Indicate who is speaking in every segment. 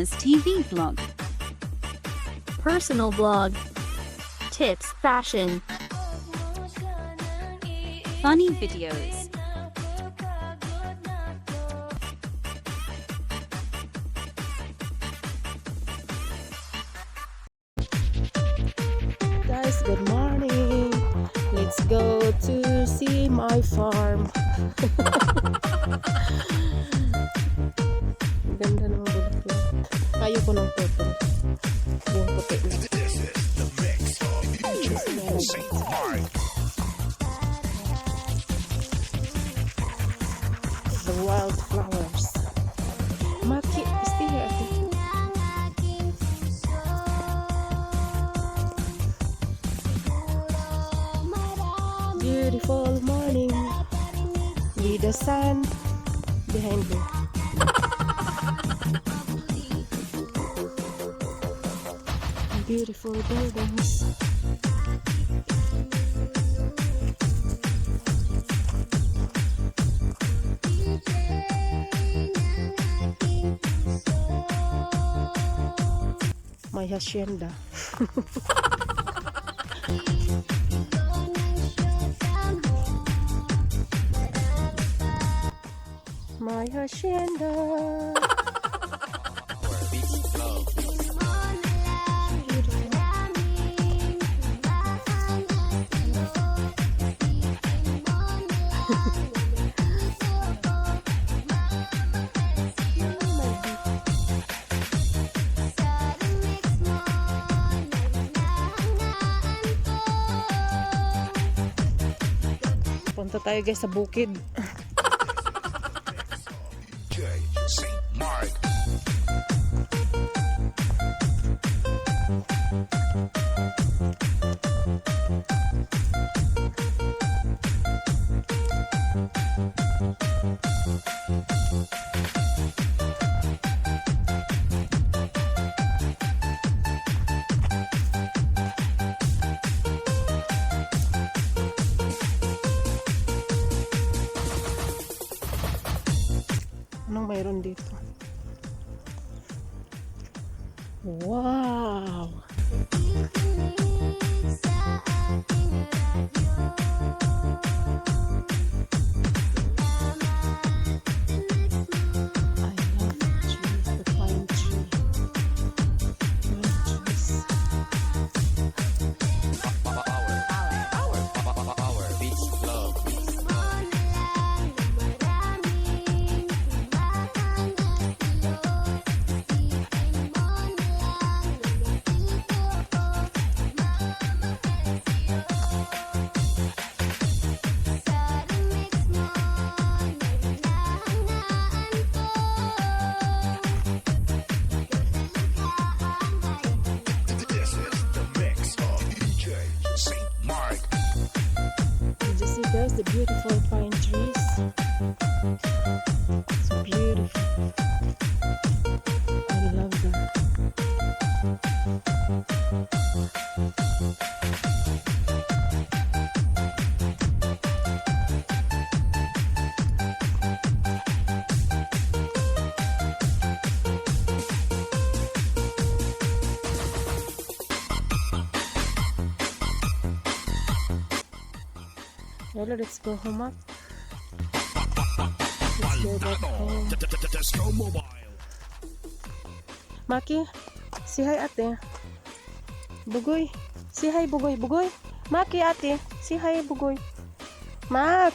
Speaker 1: Mama's TV vlog.
Speaker 2: Personal vlog. Tips, fashion.
Speaker 1: Funny videos.
Speaker 3: Guys, good morning. Let's go to see my farm. Ganda ng bulaklak. Kayo ko ng purple. Yung puti na. The wildflowers. Maki, stay here. Beautiful morning with the sun behind me. Beautiful buildings. My hacienda. My hacienda. Punta tayo guys sa bukid. Anong mayroon dito? Wow! There's the beautiful pine trees. It's beautiful. I love them. Lola, let's go home. Let's go back home. Maki, say hi ate. Bugoy, say hi Bugoy. Bugoy, Maki ate, say hi Bugoy. Mak.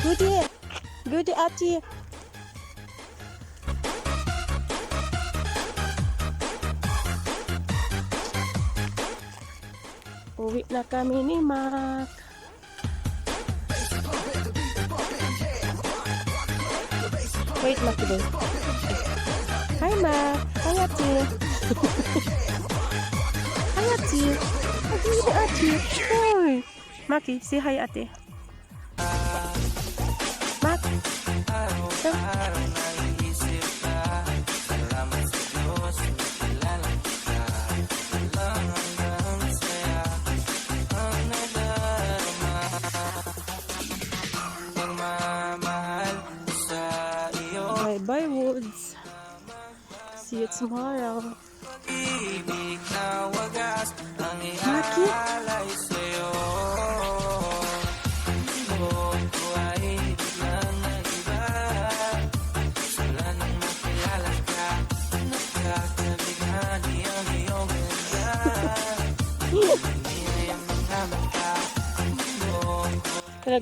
Speaker 3: Goody, goody ate. Uwi na kami ni Mac. Wait, Mac, today. Hi, Mac. Hi, Ate. Hi, Ate. Hi, Ate. Hoy. Maki, say hi, Ate. Mac. Bye-bye, Woods. See you tomorrow. Maki?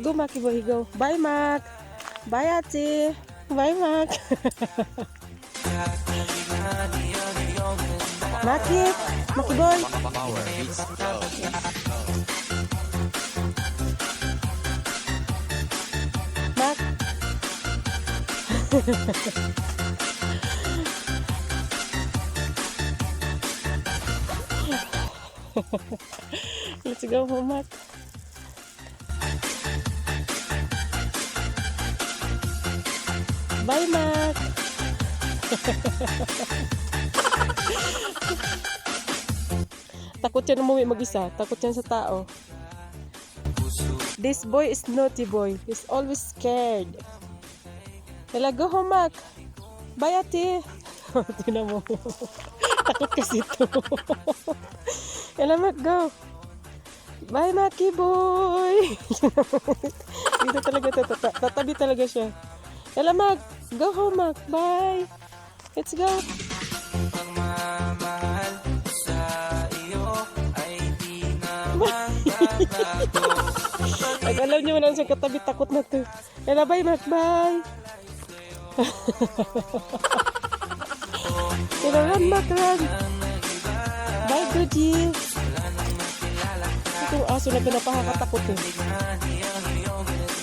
Speaker 3: Go, Maki boy, go. Bye, Mac. Bye, Ate. Bye, Mac. Maki, Maki boy. Mac. Let's go home, Mac. Bye, Mac. Takot yan umuwi mag-isa. Takot yan sa tao. This boy is naughty boy. He's always scared. Kaya go home, Mac. Bye, Ate. Tingnan mo. Takot kasi ito. Kaya Mac, go. Bye, Maki boy. Dito talaga ito. Tatabi talaga siya. Kaya Mac, go home, Mac. Bye. Let's go. Pag alam niyo man siya katabi, takot na to. Kaya bye, Mac. Bye. Kaya run, Mac, run. Bye, Goody. Itong aso na pinapakakatakot eh.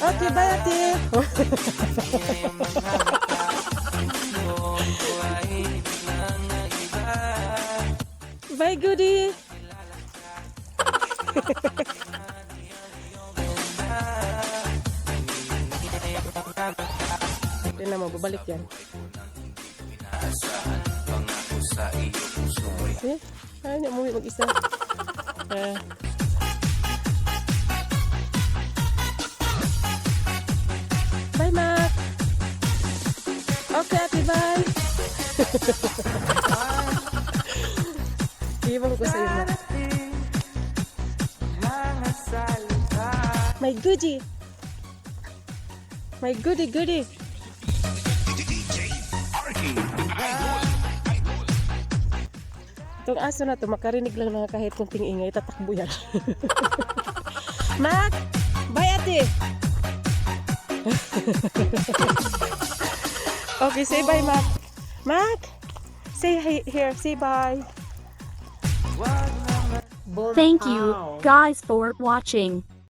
Speaker 3: Okay, bye, Ate. Bye, Goody. Hindi na, mababalik yan. See? Ayaw niya umuwi mag-isa. Bye, Mac. Okay, Ate, bye. Iwan ko sa'yo, Mac. My goodie. My goodie, goodie. Itong aso na to, makarinig lang na kahit kunting ingay, tatakbo yan. Mac! Bye, Ate! Okay, say bye, Mac. Mac! Say here, say bye.
Speaker 2: Thank you, guys, for watching.